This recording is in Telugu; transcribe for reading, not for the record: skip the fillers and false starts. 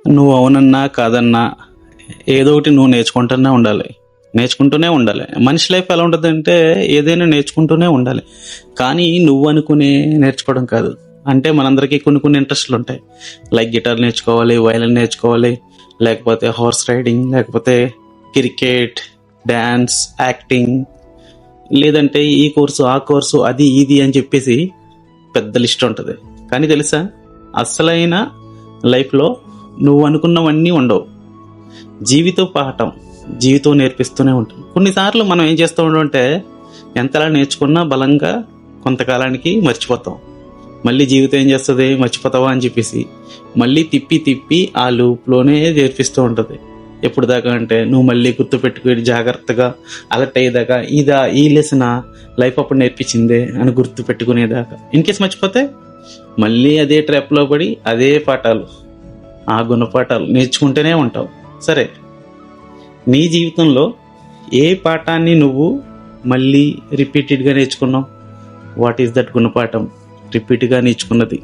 నువ్వు అవునన్నా కాదన్నా ఏదో ఒకటి నువ్వు నేర్చుకుంటూనే ఉండాలి. మనిషి లైఫ్ ఎలా ఉంటుందంటే ఏదైనా నేర్చుకుంటూనే ఉండాలి. కానీ నువ్వు అనుకునే నేర్చుకోవడం కాదు. అంటే మనందరికీ కొన్ని ఇంట్రెస్ట్లు ఉంటాయి. లైక్ గిటార్ నేర్చుకోవాలి, వయలిన్ నేర్చుకోవాలి, లేకపోతే హార్స్ రైడింగ్, లేకపోతే క్రికెట్, డ్యాన్స్, యాక్టింగ్, లేదంటే ఈ కోర్సు ఆ కోర్సు అది ఇది అని చెప్పేసి పెద్ద లిస్ట్ ఉంటుంది. కానీ తెలుసా, అసలైన లైఫ్లో నువ్వు అనుకున్నవన్నీ ఉండవు. జీవితం నేర్పిస్తూనే ఉంటుంది. కొన్నిసార్లు మనం ఏం చేస్తూ ఉంటామంటే ఎంతలా నేర్చుకున్నా బలంగా కొంతకాలానికి మర్చిపోతాం. మళ్ళీ జీవితం ఏం చేస్తుంది, మర్చిపోతావా అని చెప్పేసి మళ్ళీ తిప్పి ఆ లూప్లోనే నేర్పిస్తూ ఉంటుంది. ఎప్పుడు దాకా అంటే నువ్వు మళ్ళీ గుర్తుపెట్టుకుని జాగ్రత్తగా అలర్ట్ అయ్యేదాకా, ఈ లెసన్ లైఫ్ అప్పుడు నేర్పించిందే అని గుర్తు పెట్టుకునేదాకా. ఇన్కేస్ మర్చిపోతే మళ్ళీ అదే ట్రాప్లో పడి అదే పాఠాలు, ఆ గుణపాఠాలు నేర్చుకుంటూనే ఉంటావు. సరే, నీ జీవితంలో ఏ పాఠాన్ని నువ్వు మళ్ళీ రిపీటెడ్గా నేర్చుకున్నావు? వాట్ ఈస్ దట్ గుణపాఠం రిపీట్గా నేర్చుకున్నది?